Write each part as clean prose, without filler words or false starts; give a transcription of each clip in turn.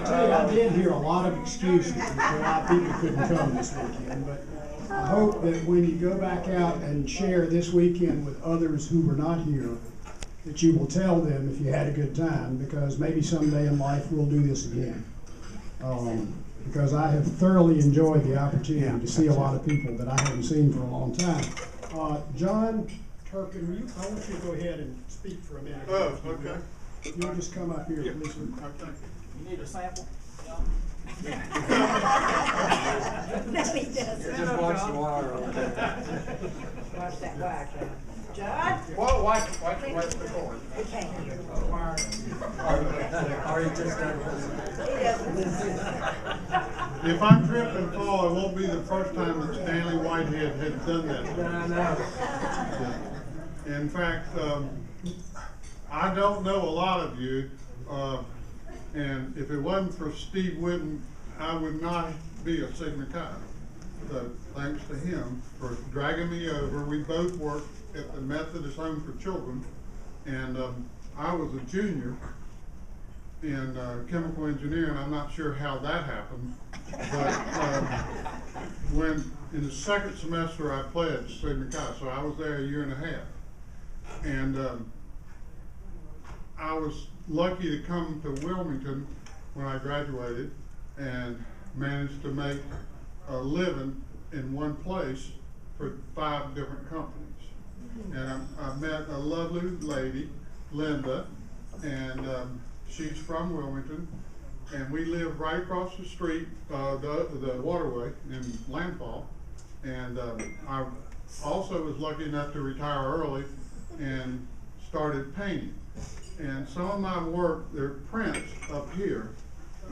tell you, I did hear a lot of excuses for why people couldn't come this weekend, but I hope that when you go back out and share this weekend with others who were not here, that you will tell them if you had a good time, because maybe someday in life we'll do this again. Because I have thoroughly enjoyed the opportunity to see a lot of people that I haven't seen for a long time. John Turpin, I want you to go ahead and speak for a minute. Oh, okay. You'll just come up here, please. Okay. You need a sample? No, he doesn't. Just watch the wire over there. Watch that wire, John. Well, watch the cord. He can't hear. Are you just He doesn't listen. If I trip and fall, it won't be the first time that Stanley Whitehead has done that. I know. In fact, I don't know a lot of you, and if it wasn't for Steve Whitten, I would not be a Sigma Chi. So thanks to him for dragging me over. We both worked at the Methodist Home for Children, and I was a junior in chemical engineering. I'm not sure how that happened, but when in the second semester I pledged Sigma Chi, so I was there a year and a half, and I was lucky to come to Wilmington when I graduated and managed to make a living in one place for 5 different companies. And I met a lovely lady, Linda, and she's from Wilmington, and we live right across the street, the waterway in Landfall. And I also was lucky enough to retire early and started painting. And some of my work, they're prints up here,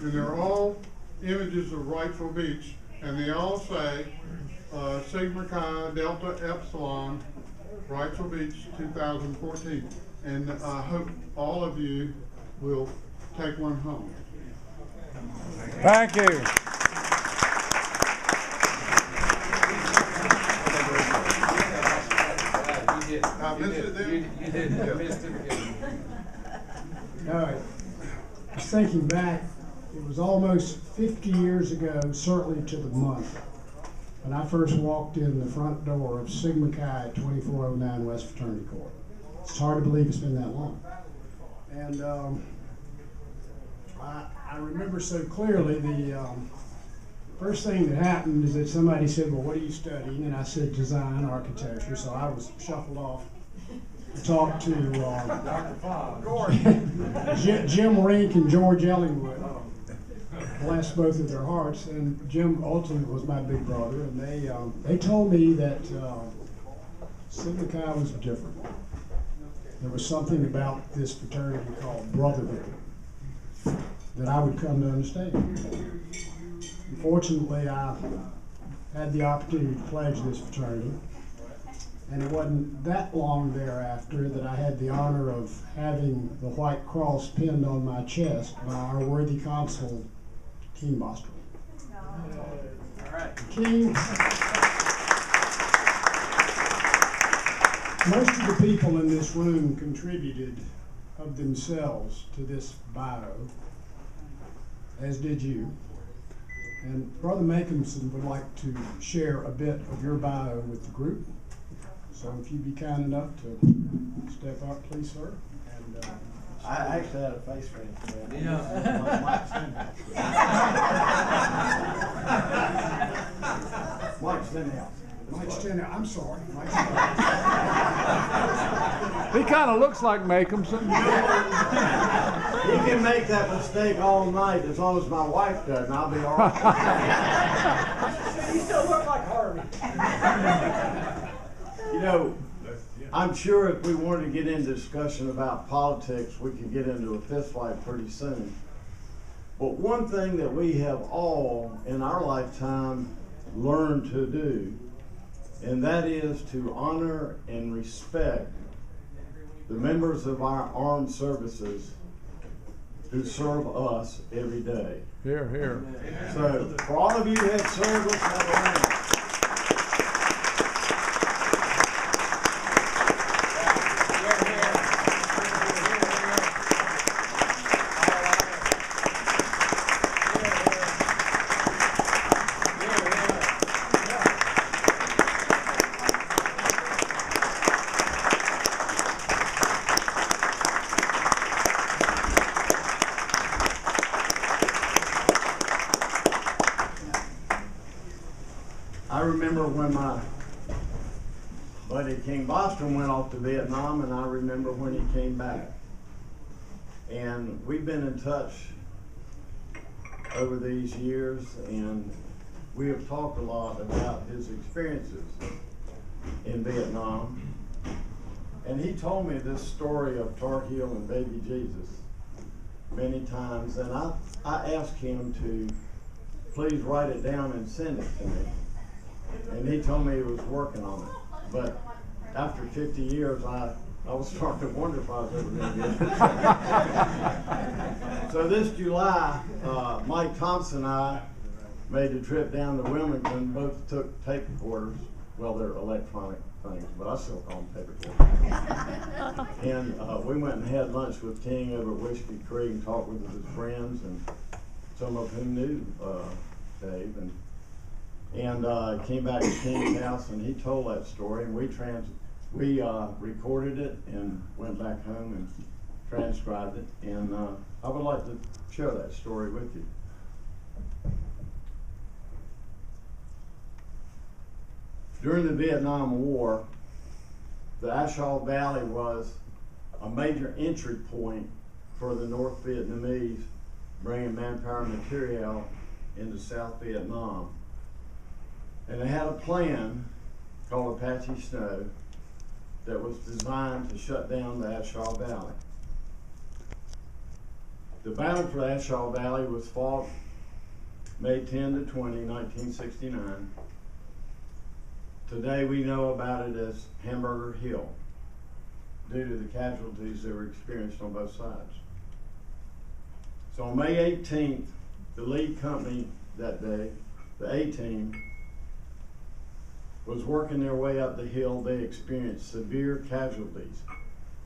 and they're all images of Wrightsville Beach, and they all say Sigma Chi Delta Epsilon, Wrightsville Beach 2014. And I hope all of you will take one home. Thank you. I missed it then? You did. You missed it again. All right. I was thinking back, it was almost 50 years ago, certainly to the month, when I first walked in the front door of Sigma Chi at 2409 West Fraternity Court. It's hard to believe it's been that long. And I remember so clearly the first thing that happened is that somebody said, well, what are you studying? And I said, design, architecture. So I was shuffled off to talk to Dr. Fox. Jim Rink and George Ellingwood. Bless both of their hearts. And Jim ultimately was my big brother. And they told me that Sigma Chi was different. There was something about this fraternity called brotherhood that I would come to understand. Unfortunately, I had the opportunity to pledge this fraternity, and it wasn't that long thereafter that I had the honor of having the White Cross pinned on my chest by our worthy consul, King Bostrom. All right. King, most of the people in this room contributed of themselves to this bio, as did you. And Brother Makinson would like to share a bit of your bio with the group. So if you'd be kind enough to step up, please, sir. And, I actually had a face for him. Yeah. Mike Stenhouse. Mike Stenhouse, I'm sorry. Mike He kind of looks like Makinson. You can make that mistake all night as long as my wife doesn't. I'll be all right. You still look like Harvey. You know, I'm sure if we wanted to get into discussion about politics, we could get into a fistfight pretty soon. But one thing that we have all in our lifetime learned to do, and that is to honor and respect the members of our armed services who serve us every day. Here, here. So, for all of you who have served us, have a round. remember when my buddy King Bostrom went off to Vietnam, and I remember when he came back. And we've been in touch over these years, and we have talked a lot about his experiences in Vietnam. And he told me this story of Tar Heel and Baby Jesus many times, and I asked him to please write it down and send it to me. And he told me he was working on it. But after 50 years, I was starting to wonder if I was ever going to get it. So this July, Mike Thompson and I made the trip down to Wilmington. Both took tape recorders. Well, they're electronic things, but I still call them tape recorders. And we went and had lunch with King over at Whiskey Creek and talked with his friends, and some of whom knew Dave. And came back to King's house, and he told that story, and we recorded it and went back home and transcribed it. And I would like to share that story with you. During the Vietnam War, the A Shau Valley was a major entry point for the North Vietnamese bringing manpower and material into South Vietnam. And they had a plan called Apache Snow that was designed to shut down the A Shau Valley. The battle for the A Shau Valley was fought May 10 to 20, 1969. Today we know about it as Hamburger Hill due to the casualties that were experienced on both sides. So on May 18th, the lead company that day, the A-Team, was working their way up the hill. They experienced severe casualties,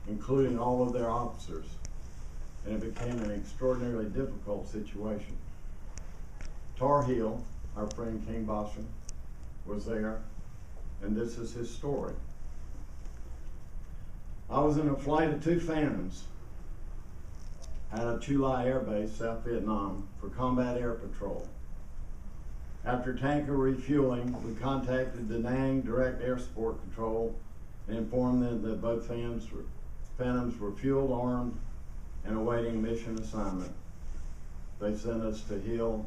including all of their officers, and it became an extraordinarily difficult situation. Tar Heel, our friend King Bostrom, was there, and this is his story. I was in a flight of 2 Phantoms out of Chu Lai Air Base, South Vietnam, for combat air patrol. After tanker refueling, we contacted Da Nang Direct Air Support Control and informed them that both Phantoms were fuel armed and awaiting mission assignment. They sent us to Hill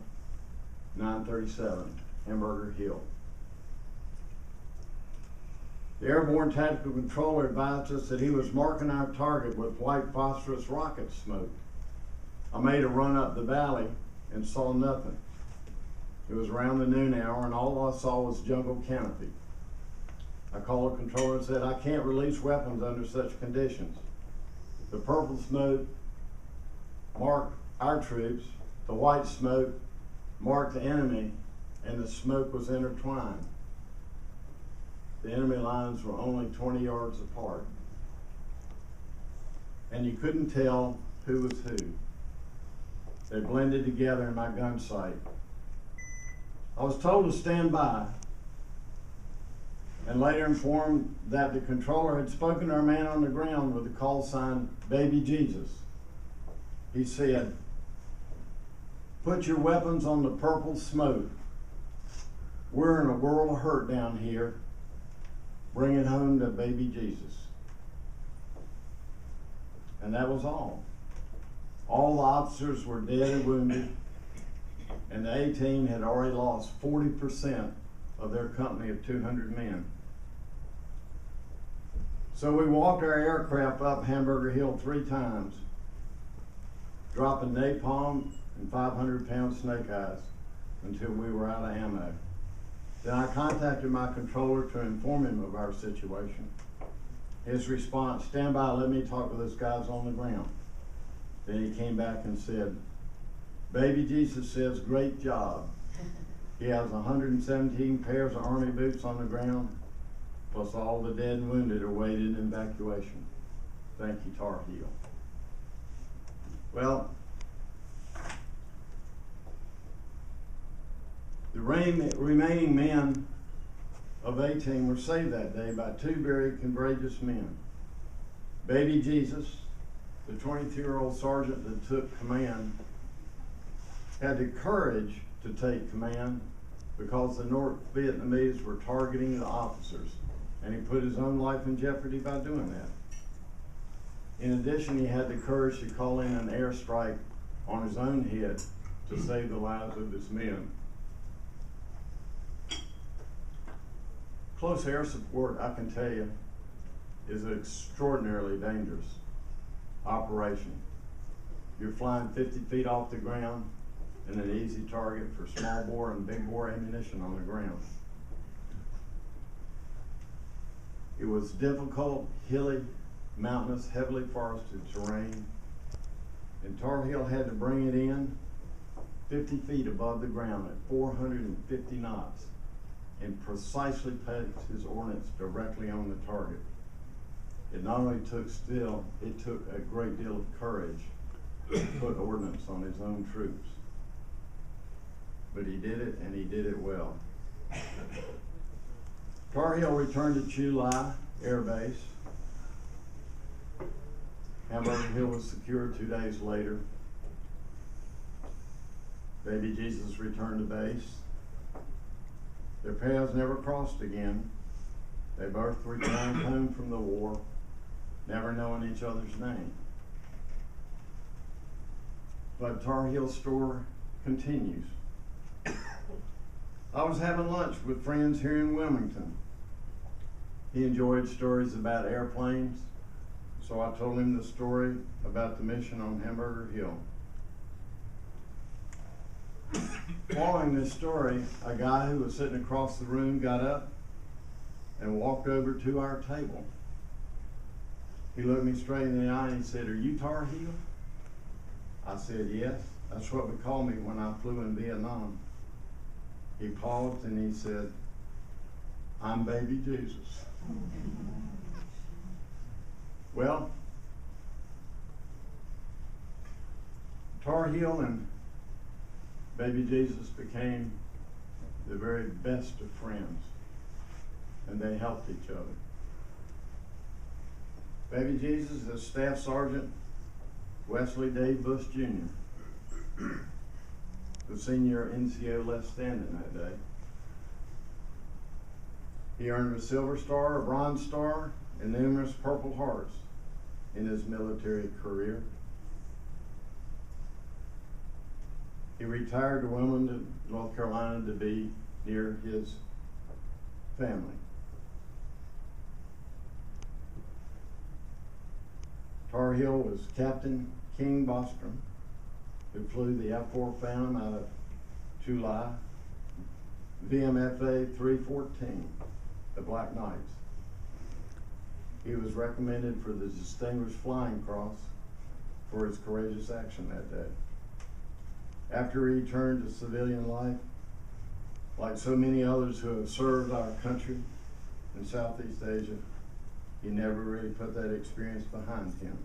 937, Hamburger Hill. The airborne tactical controller advised us that he was marking our target with white phosphorus rocket smoke. I made a run up the valley and saw nothing. It was around the noon hour, and all I saw was jungle canopy. I called the controller and said, I can't release weapons under such conditions. The purple smoke marked our troops, the white smoke marked the enemy, and the smoke was intertwined. The enemy lines were only 20 yards apart. And you couldn't tell who was who. They blended together in my gun sight. I was told to stand by, and later informed that the controller had spoken to our man on the ground with the call sign, Baby Jesus. He said, put your weapons on the purple smoke. We're in a world of hurt down here. Bring it home to Baby Jesus. And that was all. All the officers were dead and wounded, and the A-Team had already lost 40% of their company of 200 men. So we walked our aircraft up Hamburger Hill 3 times, dropping napalm and 500-pound snake eyes until we were out of ammo. Then I contacted my controller to inform him of our situation. His response, stand by, let me talk to those guys on the ground. Then he came back and said, Baby Jesus says, great job. He has 117 pairs of Army boots on the ground, plus all the dead and wounded awaited evacuation. Thank you, Tar Heel. Well, the remaining men of A-Team were saved that day by 2 very courageous men. Baby Jesus, the 22-year-old sergeant that took command, had the courage to take command because the North Vietnamese were targeting the officers, and he put his own life in jeopardy by doing that. In addition, he had the courage to call in an airstrike on his own head to save the lives of his men. Close air support, I can tell you, is an extraordinarily dangerous operation. You're flying 50 feet off the ground and an easy target for small bore and big bore ammunition on the ground. It was difficult, hilly, mountainous, heavily forested terrain, and Tar Heel had to bring it in 50 feet above the ground at 450 knots and precisely placed his ordnance directly on the target. It not only took skill, it took a great deal of courage to put ordnance on his own troops. But he did it, and he did it well. Tar Heel returned to Chu Lai Air Base. Hamburger Hill was secured 2 days later. Baby Jesus returned to base. Their paths never crossed again. They both returned home from the war, never knowing each other's name. But Tar Heel's story continues. I was having lunch with friends here in Wilmington. He enjoyed stories about airplanes, so I told him the story about the mission on Hamburger Hill. Following this story, a guy who was sitting across the room got up and walked over to our table. He looked me straight in the eye and he said, "Are you Tar Heel?" I said, "Yes, that's what we called me when I flew in Vietnam." He paused and he said, "I'm Baby Jesus." Well, Tar Heel and Baby Jesus became the very best of friends, and they helped each other. Baby Jesus is Staff Sergeant Wesley Dave Bush Jr., the senior NCO left standing that day. He earned a Silver Star, a Bronze Star, and numerous Purple Hearts in his military career. He retired to Wilmington, North Carolina, to be near his family. Tar Heel was Captain King Bostrom, who flew the F-4 Phantom out of Chu Lai, VMFA 314, the Black Knights. He was recommended for the Distinguished Flying Cross for his courageous action that day. After he returned to civilian life, like so many others who have served our country in Southeast Asia, he never really put that experience behind him.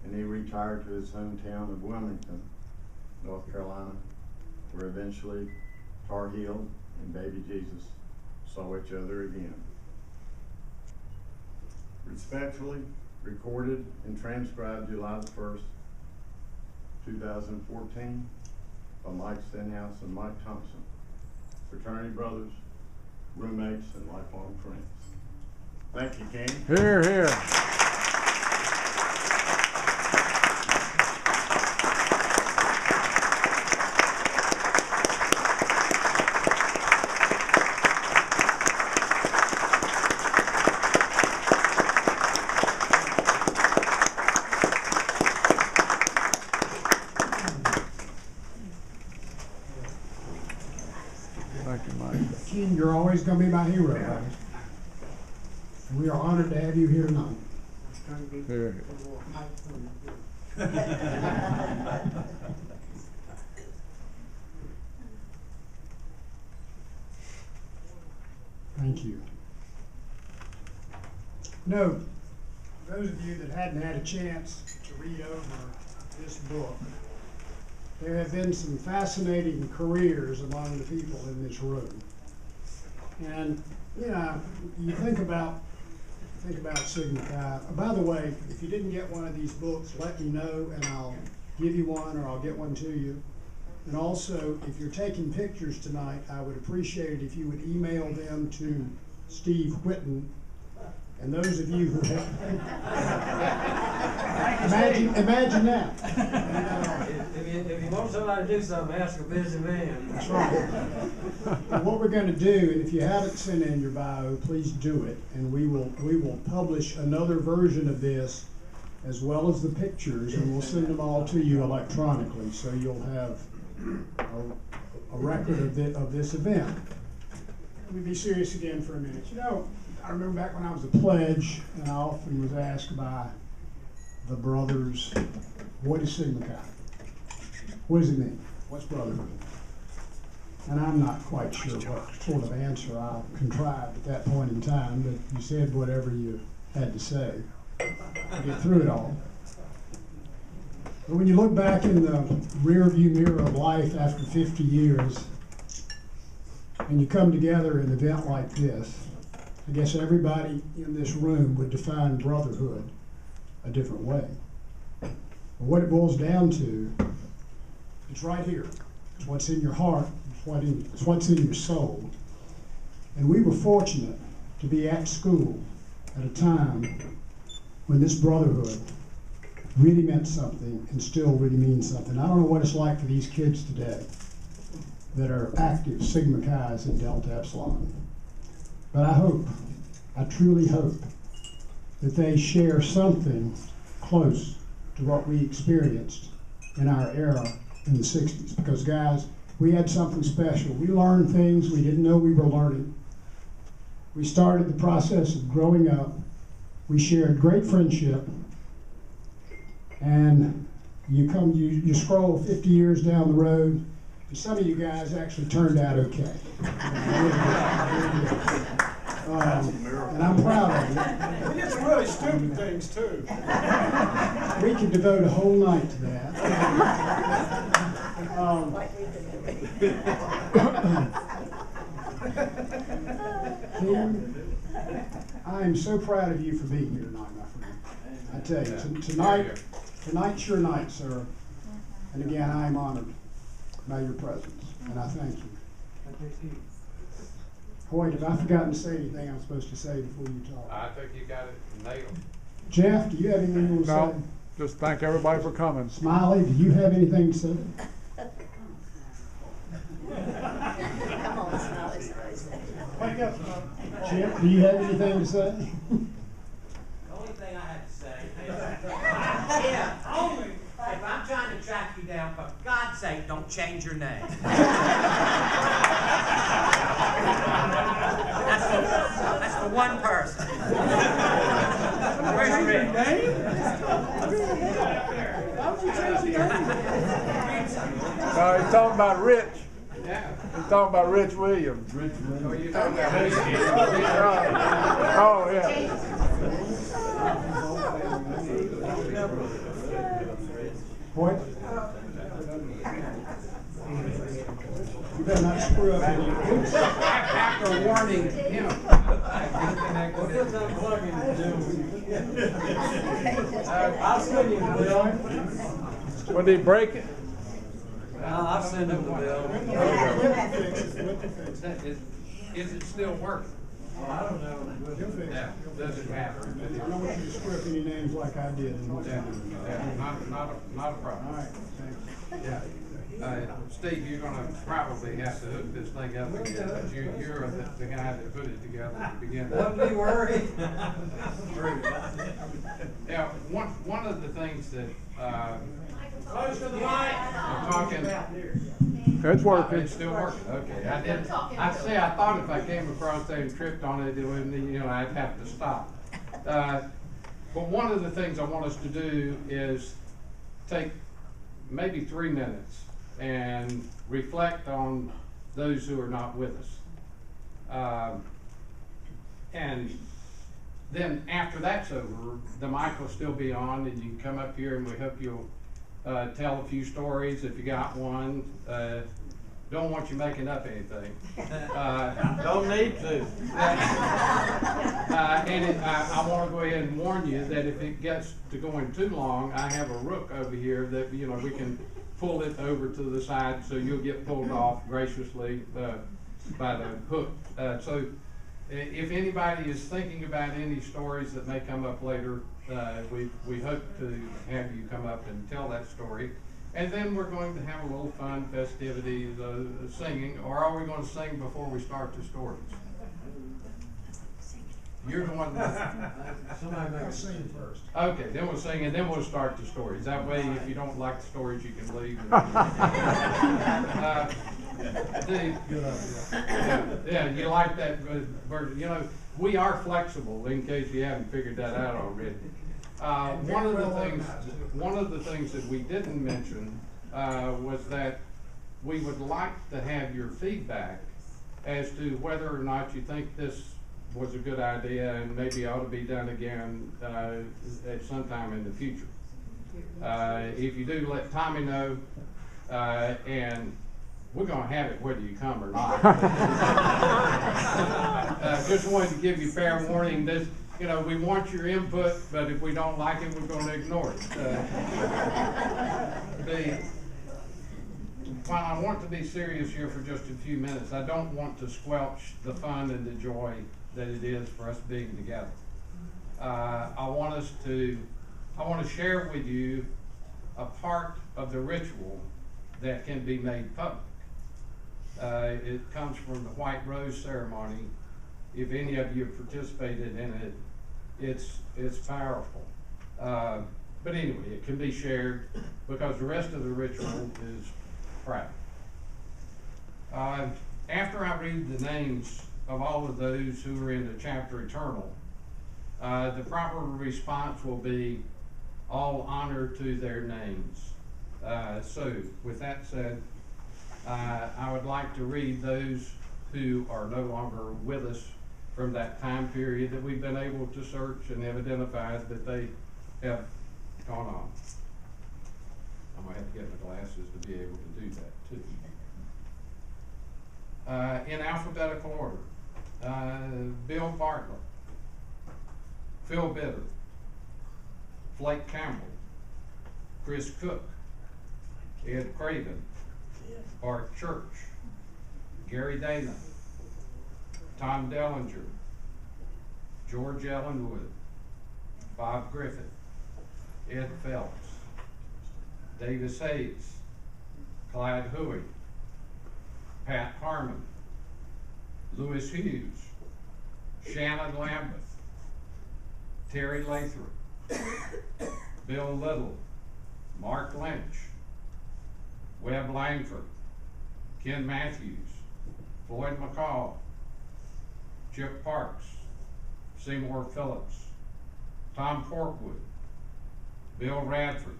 And he retired to his hometown of Wilmington, North Carolina, where eventually Tar Heel and Baby Jesus saw each other again. Respectfully recorded and transcribed July 1st, 2014 by Mike Stenhouse and Mike Thompson, fraternity brothers, roommates, and lifelong friends. Thank you, King. Here, here. Thank you, Mike. Ken, you're always going to be my hero. Buddy. We are honored to have you here tonight. Here, here. Thank you. No, those of you that hadn't had a chance to read over this book, there have been some fascinating careers among the people in this room. And, you know, you think about Sigma Chi. By the way, if you didn't get one of these books, let me know and I'll give you one or I'll get one to you. And also, if you're taking pictures tonight, I would appreciate it if you would email them to Steve Whitten. And those of you who have, imagine that. If you want somebody to do something, ask a busy man. That's right. And what we're going to do, and if you haven't sent in your bio, please do it. And we will publish another version of this as well as the pictures, and we'll send them all to you electronically, so you'll have a record of this event. Let me be serious again for a minute. You know, I remember back when I was a pledge, and I often was asked by the brothers, what is Sigma Chi? What does it mean? What's brotherhood? And I'm not quite sure what sort of answer I contrived at that point in time, but you said whatever you had to say to get through it all. But when you look back in the rear view mirror of life after 50 years, and you come together in an event like this, I guess everybody in this room would define brotherhood a different way. But what it boils down to, it's right here. It's what's in your heart, it's what's in your soul. And we were fortunate to be at school at a time when this brotherhood really meant something and still really means something. I don't know what it's like for these kids today that are active Sigma Chi's in Delta Epsilon. But I truly hope that they share something close to what we experienced in our era in the 60s. Because guys, we had something special. We learned things we didn't know we were learning. We started the process of growing up. We shared great friendship. And you scroll 50 years down the road, and some of you guys actually turned out okay. And I'm proud of you. We did some really stupid things too. We could devote a whole night to that. I am so proud of you for being here tonight, my friend. I tell you, tonight's your night, sir. And again, I am honored by your presence, and I thank you. Hoyt, have I forgotten to say anything I'm supposed to say before you talk? I think you got it nailed. Jeff, do you have anything you want to say? No, just thank everybody for coming. Smiley, do you have anything to say? Come on, Smiley. Wake up, Chip, do you have anything to say? The only thing I had to say is, yeah, only if I'm trying to track you down, for God's sake, don't change your name. That's for one person. Where's Rick? He's talking about Rich. Yeah. He's talking about Rich Williams. Oh, you talking about me? Oh, yeah. Hoyt? You better not screw up any. After warning him. Good time plugging, I'll send you the bill. When did he break it? I'll send him the bill. Is it still working? I don't know. Yeah, does it happen? I don't want you to screw up any names like I did. Yeah, not a All problem. right, thanks. Yeah. Steve, you're gonna probably have to hook this thing up again, but you're the guy that put it together to begin with. Don't be worried. Yeah, one of the things that, Close to the mic. I'm talking, It's working. it's still working, okay. I thought if I came across there and tripped on it, it wouldn't, I'd have to stop. But one of the things I want us to do is take maybe 3 minutes and reflect on those who are not with us. And then after that's over, the mic will still be on, and you can come up here, and we hope you'll tell a few stories if you got one. Don't want you making up anything. Don't need to. And I want to go ahead and warn you that if it gets to going too long, I have a rook over here that we can pull it over to the side so you'll get pulled off graciously by the hook. So if anybody is thinking about any stories that may come up later, we hope to have you come up and tell that story. And then we're going to have a little fun festivity, singing, or are we going to sing before we start the stories? You're the one Somebody make I'll a sing first. Okay, then we'll sing and then we'll start the stories. That way, if you don't like the stories, you can leave. Yeah, you like that version. You know, we are flexible, in case you haven't figured that out already. One of the things that we didn't mention was that we would like to have your feedback as to whether or not you think this was a good idea and maybe ought to be done again at some time in the future. If you do, let Tommy know, and we're gonna have it whether you come or not. Just wanted to give you fair warning. This, you know, we want your input, but if we don't like it, we're gonna ignore it. While I want to be serious here for just a few minutes, I don't want to squelch the fun and the joy that it is for us being together. I want to share with you a part of the ritual that can be made public. It comes from the White Rose ceremony. If any of you have participated in it, it's powerful. But anyway, it can be shared because the rest of the ritual is private. After I read the names of all of those who are in the chapter eternal, the proper response will be all honor to their names. So with that said, I would like to read those who are no longer with us from that time period that we've been able to search and have identified that they have gone on. I'm gonna have to get my glasses to be able to do that too. In alphabetical order, Bill Bartlett, Phil Bitter, Flake Campbell, Chris Cook, Ed Craven, Art Church, Gary Dana, Tom Dellinger, George Ellenwood, Bob Griffith, Ed Phelps, Davis Hayes, Clyde Huey, Pat Harmon, Lewis Hughes, Shannon Lambeth, Terry Lathrop, Bill Little, Mark Lynch, Webb Langford, Ken Matthews, Floyd McCall, Chip Parks, Seymour Phillips, Tom Portwood, Bill Radford,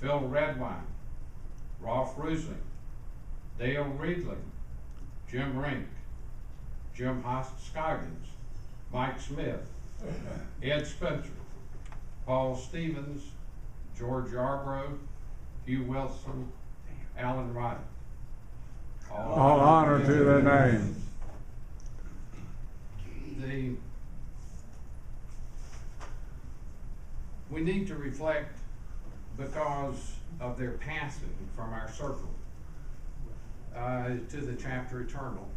Phil Redwine, Rolf Rusing, Dale Reedling, Jim Rink, Jim Scoggins, Mike Smith, Ed Spencer, Paul Stevens, George Yarbrough, Hugh Wilson, Alan Wright. All honor to their names. We need to reflect because of their passing from our circle to the chapter eternal.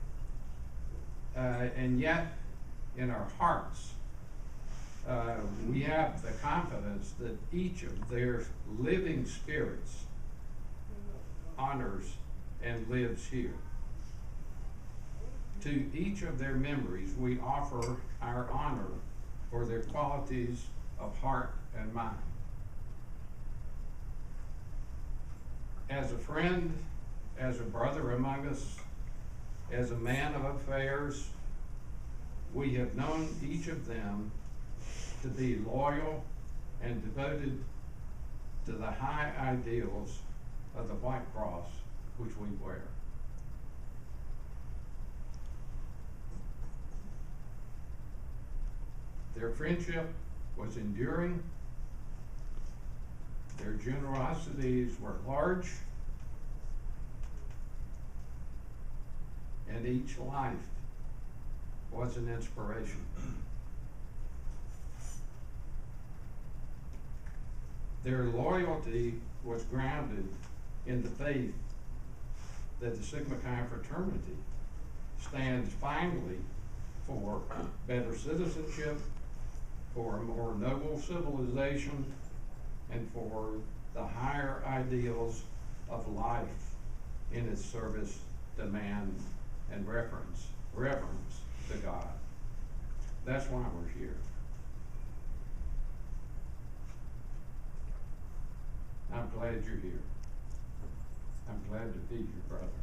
And yet, in our hearts, we have the confidence that each of their living spirits honors and lives here. To each of their memories, we offer our honor for their qualities of heart and mind. As a friend, as a brother among us, as a man of affairs, we have known each of them to be loyal and devoted to the high ideals of the White Cross which we wear. Their friendship was enduring, their generosities were large, and each life was an inspiration. Their loyalty was grounded in the faith that the Sigma Chi fraternity stands finally for better citizenship, for a more noble civilization, and for the higher ideals of life in its service, demand, and reverence to God. That's why we're here. I'm glad you're here. I'm glad to be your brother.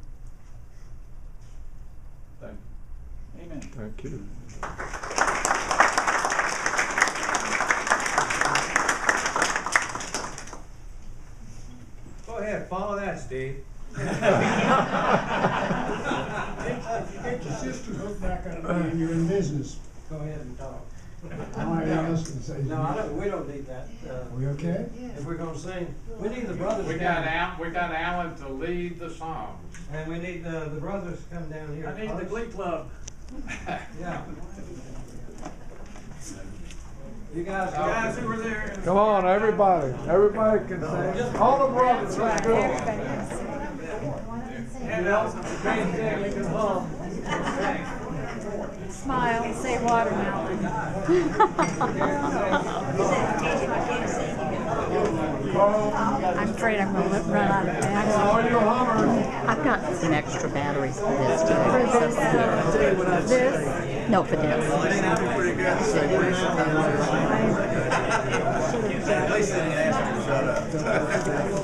Thank you. Amen. Thank you. Go ahead, follow that, Steve. If you get your sister hooked back up again, you're in business. Go ahead and talk. I don't have anything else to say. No, we don't need that. We okay? If we're gonna sing, we need the brothers. We got Alan to lead the songs. And we need the brothers to come down here. I need the Glee Club. Yeah. You guys who were there. Come on, everybody. Everybody can sing. All the brothers, let's go. And else, great thing, you can hum. Smile and say watermelon. I'm afraid I'm going to run out of batteries. I've got some extra batteries for this too. For this? No, for this. I should have